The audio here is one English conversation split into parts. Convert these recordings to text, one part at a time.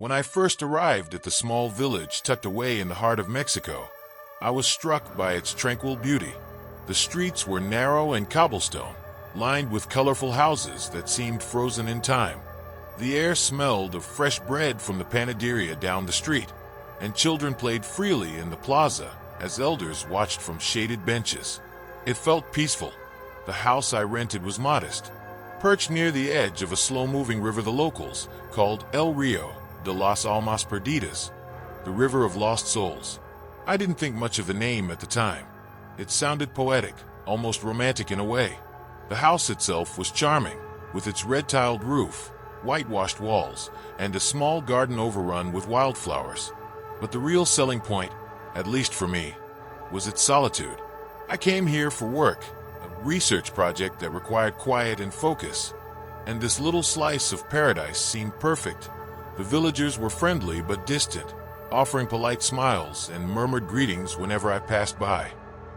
When I first arrived at the small village tucked away in the heart of Mexico, I was struck by its tranquil beauty. The streets were narrow and cobblestone, lined with colorful houses that seemed frozen in time. The air smelled of fresh bread from the panaderia down the street, and children played freely in the plaza as elders watched from shaded benches. It felt peaceful. The house I rented was modest, perched near the edge of a slow-moving river the locals called El Rio de las Almas Perdidas, the River of Lost Souls. I didn't think much of the name at the time. It sounded poetic, almost romantic in a way. The house itself was charming, with its red-tiled roof, whitewashed walls, and a small garden overrun with wildflowers. But the real selling point, at least for me, was its solitude. I came here for work, a research project that required quiet and focus, and this little slice of paradise seemed perfect. The villagers were friendly but distant, offering polite smiles and murmured greetings whenever I passed by.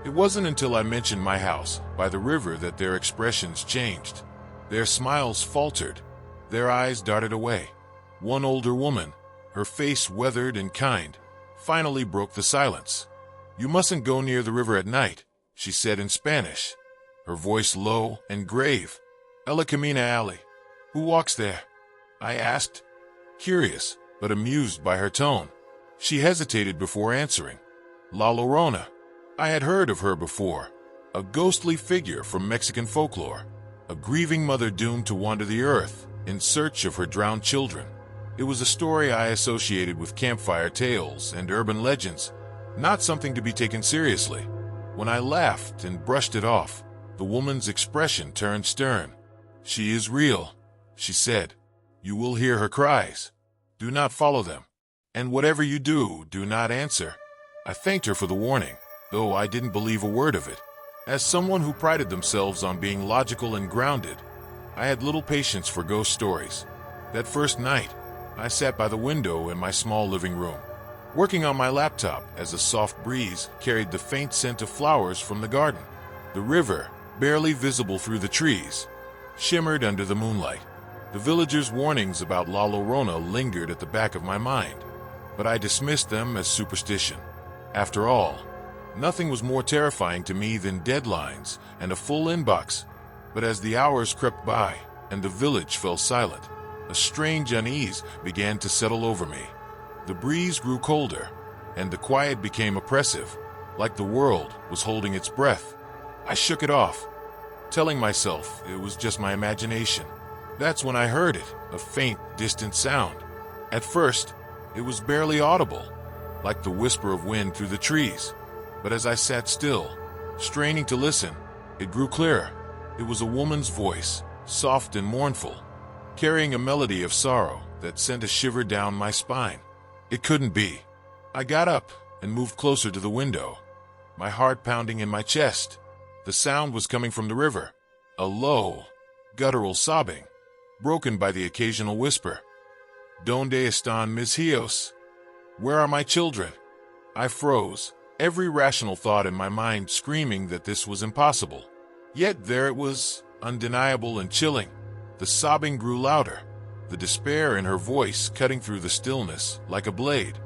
It wasn't until I mentioned my house by the river that their expressions changed. Their smiles faltered. Their eyes darted away. One older woman, her face weathered and kind, finally broke the silence. "You mustn't go near the river at night," she said in Spanish, her voice low and grave. "Ella camina alley." "Who walks there?" I asked, curious but amused by her tone. She hesitated before answering. "La Llorona." I had heard of her before, a ghostly figure from Mexican folklore, a grieving mother doomed to wander the earth in search of her drowned children. It was a story I associated with campfire tales and urban legends, not something to be taken seriously. When I laughed and brushed it off, the woman's expression turned stern. "She is real," she said. "You will hear her cries. Do not follow them. And whatever you do, do not answer." I thanked her for the warning, though I didn't believe a word of it. As someone who prided themselves on being logical and grounded, I had little patience for ghost stories. That first night, I sat by the window in my small living room, working on my laptop as a soft breeze carried the faint scent of flowers from the garden. The river, barely visible through the trees, shimmered under the moonlight. The villagers' warnings about La Llorona lingered at the back of my mind, but I dismissed them as superstition. After all, nothing was more terrifying to me than deadlines and a full inbox. But as the hours crept by and the village fell silent, a strange unease began to settle over me. The breeze grew colder, and the quiet became oppressive, like the world was holding its breath. I shook it off, telling myself it was just my imagination. That's when I heard it, a faint, distant sound. At first, it was barely audible, like the whisper of wind through the trees. But as I sat still, straining to listen, it grew clearer. It was a woman's voice, soft and mournful, carrying a melody of sorrow that sent a shiver down my spine. It couldn't be. I got up and moved closer to the window, my heart pounding in my chest. The sound was coming from the river, a low, guttural sobbing, broken by the occasional whisper. "Donde están mis hijos?" Where are my children? I froze, every rational thought in my mind screaming that this was impossible. Yet there it was, undeniable and chilling. The sobbing grew louder, the despair in her voice cutting through the stillness like a blade.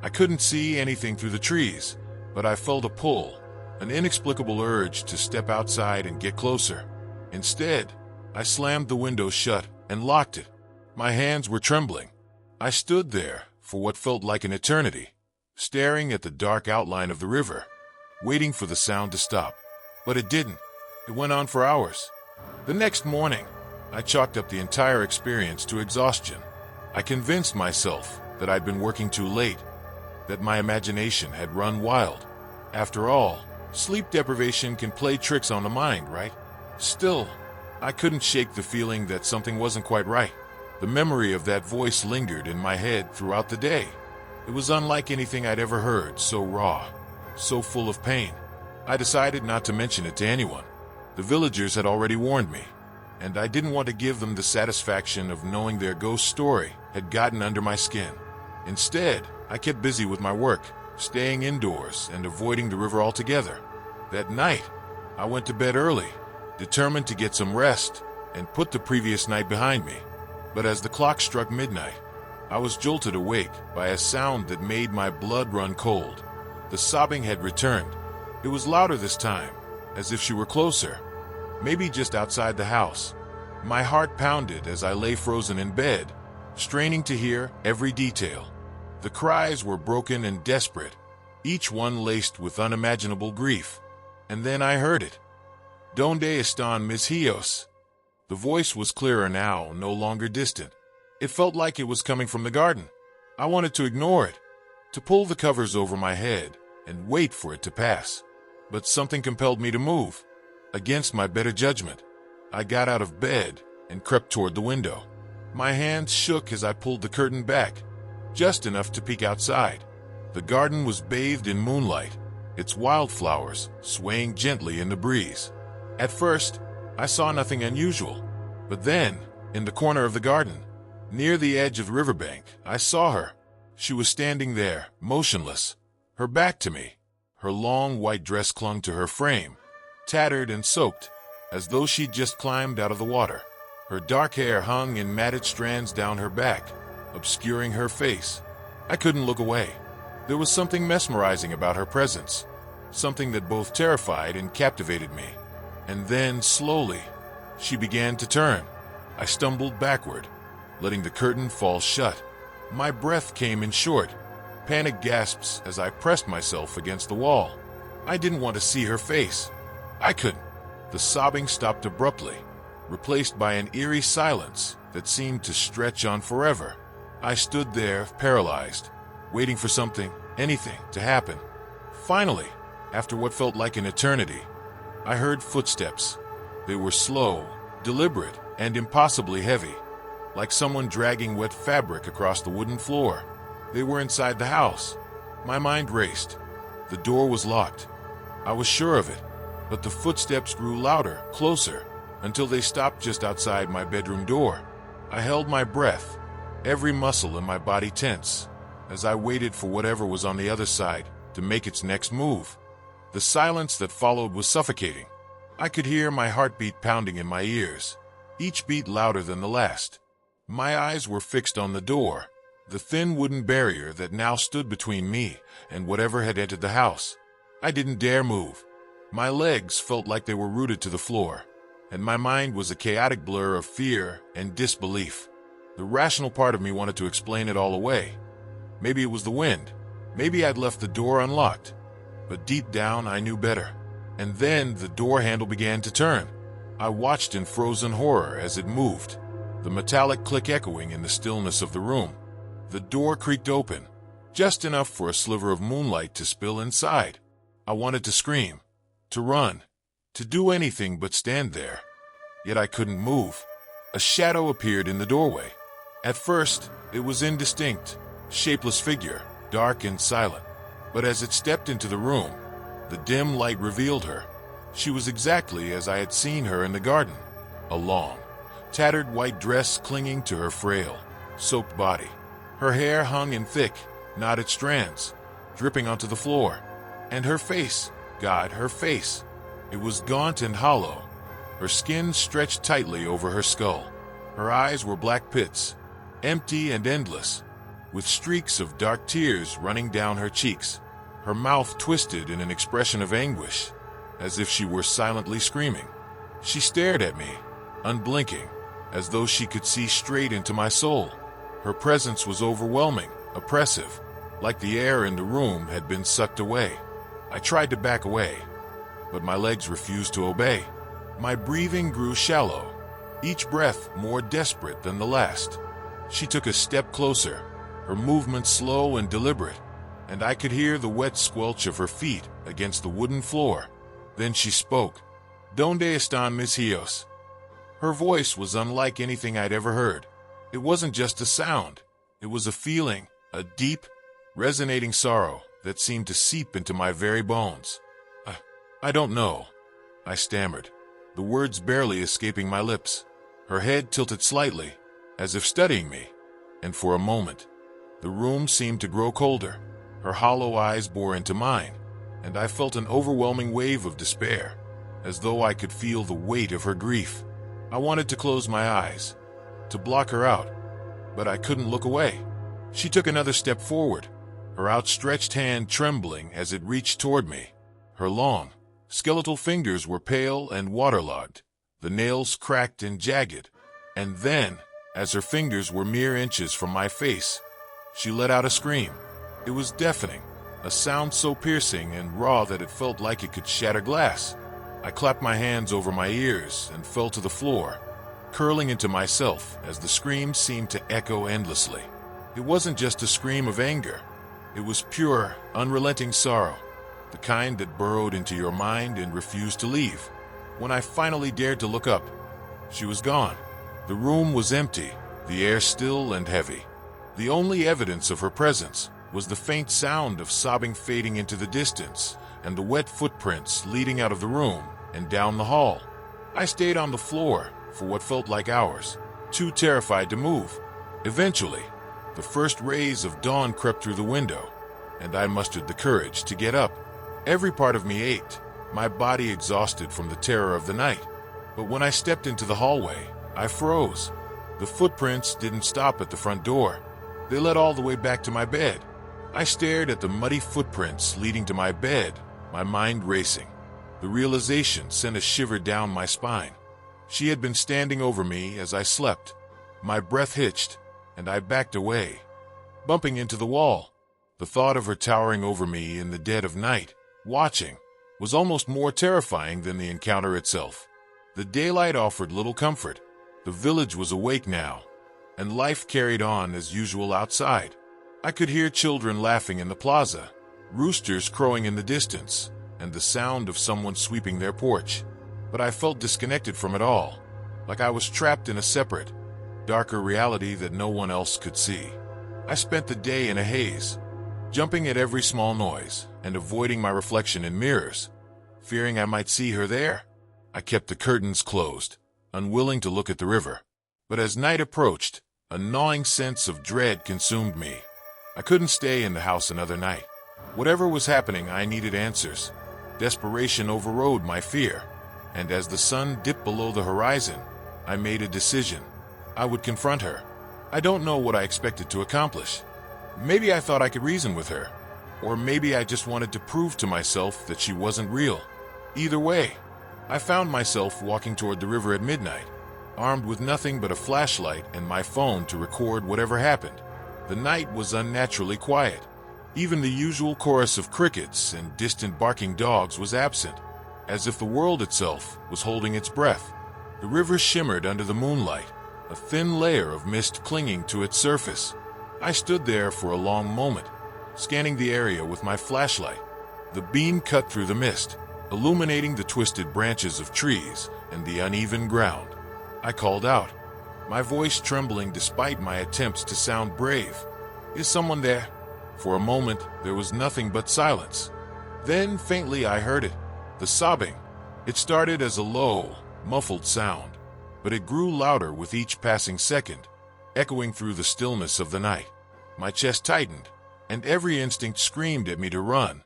I couldn't see anything through the trees, but I felt a pull, an inexplicable urge to step outside and get closer. Instead, I slammed the window shut and locked it. My hands were trembling. I stood there for what felt like an eternity, staring at the dark outline of the river, waiting for the sound to stop. But it didn't. It went on for hours. The next morning, I chalked up the entire experience to exhaustion. I convinced myself that I'd been working too late, that my imagination had run wild. After all, sleep deprivation can play tricks on the mind, right? Still, I couldn't shake the feeling that something wasn't quite right. The memory of that voice lingered in my head throughout the day. It was unlike anything I'd ever heard, so raw, so full of pain. I decided not to mention it to anyone. The villagers had already warned me, and I didn't want to give them the satisfaction of knowing their ghost story had gotten under my skin. Instead, I kept busy with my work, staying indoors and avoiding the river altogether. That night, I went to bed early, determined to get some rest and put the previous night behind me. But as the clock struck midnight, I was jolted awake by a sound that made my blood run cold. The sobbing had returned. It was louder this time, as if she were closer, maybe just outside the house. My heart pounded as I lay frozen in bed, straining to hear every detail. The cries were broken and desperate, each one laced with unimaginable grief. And then I heard it. "Donde están mis hijos?" The voice was clearer now, no longer distant. It felt like it was coming from the garden. I wanted to ignore it, to pull the covers over my head and wait for it to pass. But something compelled me to move. Against my better judgment, I got out of bed and crept toward the window. My hands shook as I pulled the curtain back, just enough to peek outside. The garden was bathed in moonlight, its wildflowers swaying gently in the breeze. At first, I saw nothing unusual, but then, in the corner of the garden, near the edge of the riverbank, I saw her. She was standing there, motionless, her back to me. Her long white dress clung to her frame, tattered and soaked, as though she'd just climbed out of the water. Her dark hair hung in matted strands down her back, obscuring her face. I couldn't look away. There was something mesmerizing about her presence, something that both terrified and captivated me. And then, slowly, she began to turn. I stumbled backward, letting the curtain fall shut. My breath came in short, panic gasps as I pressed myself against the wall. I didn't want to see her face. I couldn't. The sobbing stopped abruptly, replaced by an eerie silence that seemed to stretch on forever. I stood there, paralyzed, waiting for something, anything, to happen. Finally, after what felt like an eternity, I heard footsteps. They were slow, deliberate, and impossibly heavy, like someone dragging wet fabric across the wooden floor. They were inside the house. My mind raced. The door was locked. I was sure of it, but the footsteps grew louder, closer, until they stopped just outside my bedroom door. I held my breath, every muscle in my body tense, as I waited for whatever was on the other side to make its next move. The silence that followed was suffocating. I could hear my heartbeat pounding in my ears, each beat louder than the last. My eyes were fixed on the door, the thin wooden barrier that now stood between me and whatever had entered the house. I didn't dare move. My legs felt like they were rooted to the floor, and my mind was a chaotic blur of fear and disbelief. The rational part of me wanted to explain it all away. Maybe it was the wind. Maybe I'd left the door unlocked. But deep down, I knew better. And then the door handle began to turn. I watched in frozen horror as it moved, the metallic click echoing in the stillness of the room. The door creaked open, just enough for a sliver of moonlight to spill inside. I wanted to scream, to run, to do anything but stand there. Yet I couldn't move. A shadow appeared in the doorway. At first, it was indistinct, shapeless figure, dark and silent. But as it stepped into the room, the dim light revealed her. She was exactly as I had seen her in the garden, a long, tattered white dress clinging to her frail, soaked body. Her hair hung in thick, knotted strands, dripping onto the floor. And her face, God, her face. It was gaunt and hollow. Her skin stretched tightly over her skull. Her eyes were black pits, empty and endless, with streaks of dark tears running down her cheeks. Her mouth twisted in an expression of anguish, as if she were silently screaming. She stared at me, unblinking, as though she could see straight into my soul. Her presence was overwhelming, oppressive, like the air in the room had been sucked away. I tried to back away, but my legs refused to obey. My breathing grew shallow, each breath more desperate than the last. She took a step closer, her movements slow and deliberate, and I could hear the wet squelch of her feet against the wooden floor. Then she spoke. "Donde están mis hijos?" Her voice was unlike anything I'd ever heard. It wasn't just a sound. It was a feeling, a deep, resonating sorrow that seemed to seep into my very bones. I don't know," I stammered, the words barely escaping my lips. Her head tilted slightly, as if studying me, and for a moment, the room seemed to grow colder. Her hollow eyes bore into mine, and I felt an overwhelming wave of despair, as though I could feel the weight of her grief. I wanted to close my eyes, to block her out, but I couldn't look away. She took another step forward, her outstretched hand trembling as it reached toward me. Her long, skeletal fingers were pale and waterlogged, the nails cracked and jagged. And then, as her fingers were mere inches from my face, she let out a scream. It was deafening, a sound so piercing and raw that it felt like it could shatter glass. I clapped my hands over my ears and fell to the floor, curling into myself as the scream seemed to echo endlessly. It wasn't just a scream of anger. It was pure, unrelenting sorrow, the kind that burrowed into your mind and refused to leave. When I finally dared to look up, she was gone. The room was empty, the air still and heavy. The only evidence of her presence was the faint sound of sobbing fading into the distance and the wet footprints leading out of the room and down the hall. I stayed on the floor for what felt like hours, too terrified to move. Eventually, the first rays of dawn crept through the window, and I mustered the courage to get up. Every part of me ached, my body exhausted from the terror of the night. But when I stepped into the hallway, I froze. The footprints didn't stop at the front door. They led all the way back to my bed. I stared at the muddy footprints leading to my bed, my mind racing. The realization sent a shiver down my spine. She had been standing over me as I slept. My breath hitched, and I backed away, bumping into the wall. The thought of her towering over me in the dead of night, watching, was almost more terrifying than the encounter itself. The daylight offered little comfort. The village was awake now, and life carried on as usual outside. I could hear children laughing in the plaza, roosters crowing in the distance, and the sound of someone sweeping their porch. But I felt disconnected from it all, like I was trapped in a separate, darker reality that no one else could see. I spent the day in a haze, jumping at every small noise and avoiding my reflection in mirrors, fearing I might see her there. I kept the curtains closed, unwilling to look at the river. But as night approached, a gnawing sense of dread consumed me. I couldn't stay in the house another night. Whatever was happening, I needed answers. Desperation overrode my fear, and as the sun dipped below the horizon, I made a decision. I would confront her. I don't know what I expected to accomplish. Maybe I thought I could reason with her, or maybe I just wanted to prove to myself that she wasn't real. Either way, I found myself walking toward the river at midnight, armed with nothing but a flashlight and my phone to record whatever happened. The night was unnaturally quiet. Even the usual chorus of crickets and distant barking dogs was absent, as if the world itself was holding its breath. The river shimmered under the moonlight, a thin layer of mist clinging to its surface. I stood there for a long moment, scanning the area with my flashlight. The beam cut through the mist, illuminating the twisted branches of trees and the uneven ground. I called out, my voice trembling despite my attempts to sound brave. "Is someone there?" For a moment, there was nothing but silence. Then, faintly, I heard it, the sobbing. It started as a low, muffled sound, but it grew louder with each passing second, echoing through the stillness of the night. My chest tightened, and every instinct screamed at me to run,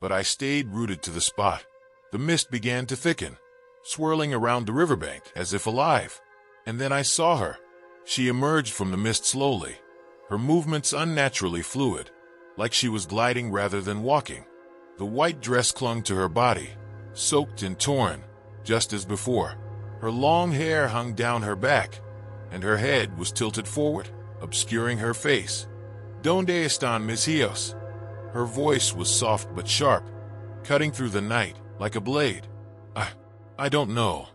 but I stayed rooted to the spot. The mist began to thicken, swirling around the riverbank as if alive. And then I saw her. She emerged from the mist slowly, her movements unnaturally fluid, like she was gliding rather than walking. The white dress clung to her body, soaked and torn, just as before. Her long hair hung down her back, and her head was tilted forward, obscuring her face. "Donde están mis hijos?" Her voice was soft but sharp, cutting through the night like a blade. I don't know,"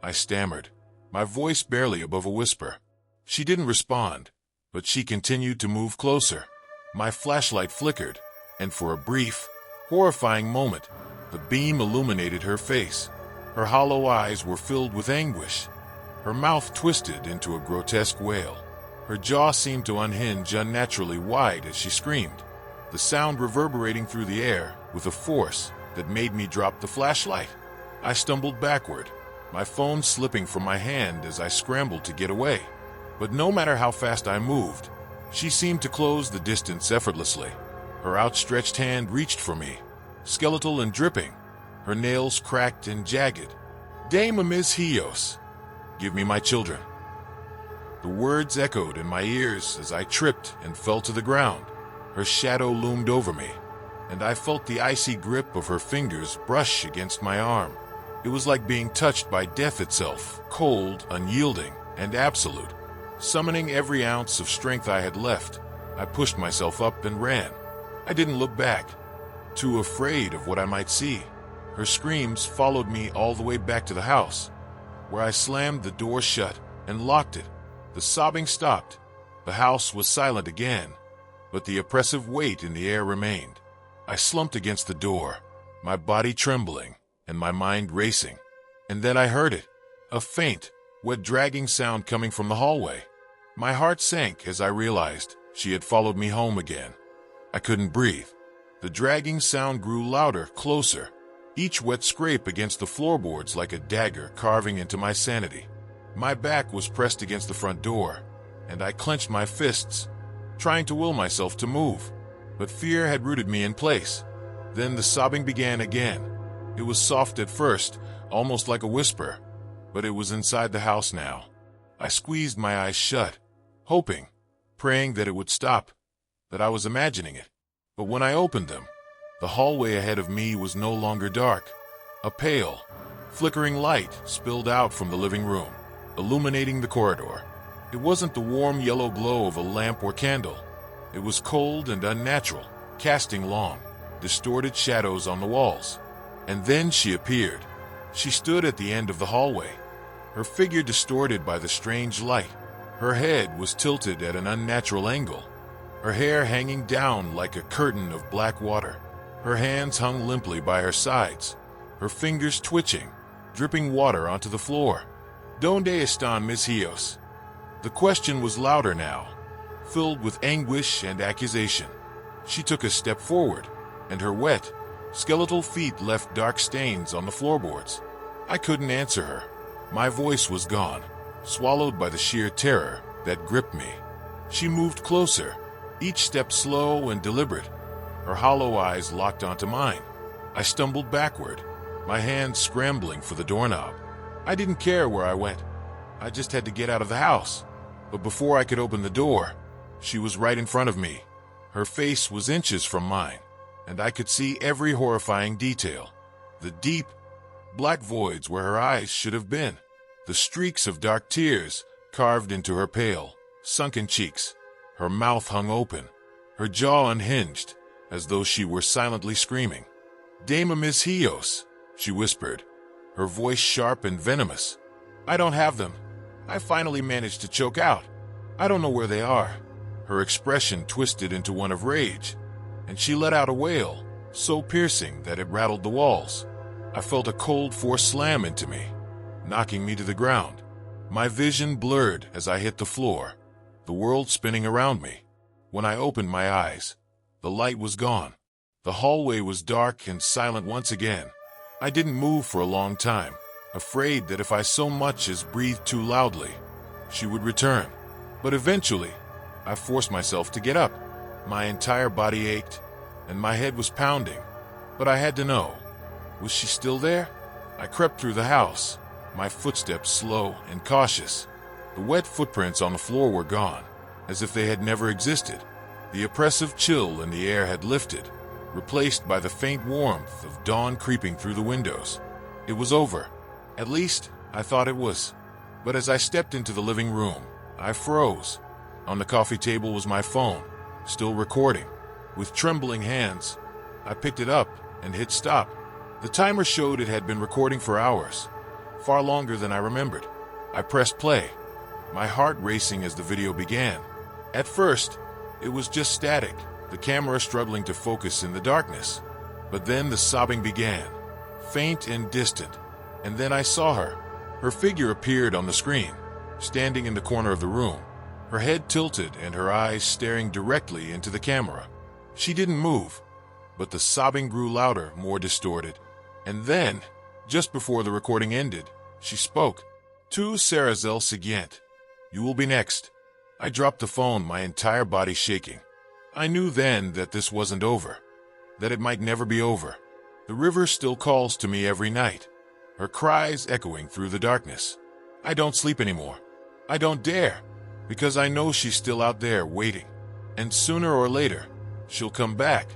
I stammered, my voice barely above a whisper. She didn't respond, but she continued to move closer. My flashlight flickered, and for a brief, horrifying moment, the beam illuminated her face. Her hollow eyes were filled with anguish. Her mouth twisted into a grotesque wail. Her jaw seemed to unhinge unnaturally wide as she screamed, the sound reverberating through the air with a force that made me drop the flashlight. I stumbled backward, my phone slipping from my hand as I scrambled to get away. But no matter how fast I moved, she seemed to close the distance effortlessly. Her outstretched hand reached for me, skeletal and dripping, her nails cracked and jagged. "Dame mis hijos." "Give me my children." The words echoed in my ears as I tripped and fell to the ground. Her shadow loomed over me, and I felt the icy grip of her fingers brush against my arm. It was like being touched by death itself, cold, unyielding, and absolute. Summoning every ounce of strength I had left, I pushed myself up and ran. I didn't look back, too afraid of what I might see. Her screams followed me all the way back to the house, where I slammed the door shut and locked it. The sobbing stopped. The house was silent again, but the oppressive weight in the air remained. I slumped against the door, my body trembling and my mind racing. And then I heard it, a faint, wet dragging sound coming from the hallway. My heart sank as I realized she had followed me home again. I couldn't breathe. The dragging sound grew louder, closer, each wet scrape against the floorboards like a dagger carving into my sanity. My back was pressed against the front door, and I clenched my fists, trying to will myself to move. But fear had rooted me in place. Then the sobbing began again. It was soft at first, almost like a whisper, but it was inside the house now. I squeezed my eyes shut, hoping, praying that it would stop, that I was imagining it. But when I opened them, the hallway ahead of me was no longer dark. A pale, flickering light spilled out from the living room, illuminating the corridor. It wasn't the warm yellow glow of a lamp or candle. It was cold and unnatural, casting long, distorted shadows on the walls. And then she appeared. She stood at the end of the hallway, her figure distorted by the strange light. Her head was tilted at an unnatural angle, her hair hanging down like a curtain of black water. Her hands hung limply by her sides, her fingers twitching, dripping water onto the floor. "Donde están mis hijos?" The question was louder now, filled with anguish and accusation. She took a step forward, and her wet, skeletal feet left dark stains on the floorboards. I couldn't answer her. My voice was gone, swallowed by the sheer terror that gripped me. She moved closer, each step slow and deliberate, her hollow eyes locked onto mine. I stumbled backward, my hands scrambling for the doorknob. I didn't care where I went. I just had to get out of the house. But before I could open the door, she was right in front of me. Her face was inches from mine, and I could see every horrifying detail. The deep, black voids where her eyes should have been. The streaks of dark tears carved into her pale, sunken cheeks. Her mouth hung open, her jaw unhinged, as though she were silently screaming. "Dame mis hijos," she whispered, her voice sharp and venomous. "I don't have them," I finally managed to choke out. "I don't know where they are." Her expression twisted into one of rage, and she let out a wail, so piercing that it rattled the walls. I felt a cold force slam into me, knocking me to the ground. My vision blurred as I hit the floor, the world spinning around me. When I opened my eyes, the light was gone. The hallway was dark and silent once again. I didn't move for a long time, afraid that if I so much as breathed too loudly, she would return. But eventually, I forced myself to get up. My entire body ached, and my head was pounding. But I had to know, was she still there? I crept through the house, my footsteps slow and cautious. The wet footprints on the floor were gone, as if they had never existed. The oppressive chill in the air had lifted, replaced by the faint warmth of dawn creeping through the windows. It was over. At least, I thought it was. But as I stepped into the living room, I froze. On the coffee table was my phone, still recording. With trembling hands, I picked it up and hit stop. The timer showed it had been recording for hours, far longer than I remembered. I pressed play, my heart racing as the video began. At first, it was just static, the camera struggling to focus in the darkness. But then the sobbing began, faint and distant. And then I saw her. Her figure appeared on the screen, standing in the corner of the room, her head tilted and her eyes staring directly into the camera. She didn't move, but the sobbing grew louder, more distorted. And then, just before the recording ended, she spoke. "Tu serás el siguiente. You will be next." I dropped the phone, my entire body shaking. I knew then that this wasn't over, that it might never be over. The river still calls to me every night, her cries echoing through the darkness. I don't sleep anymore. I don't dare. because I know she's still out there waiting. And sooner or later, she'll come back.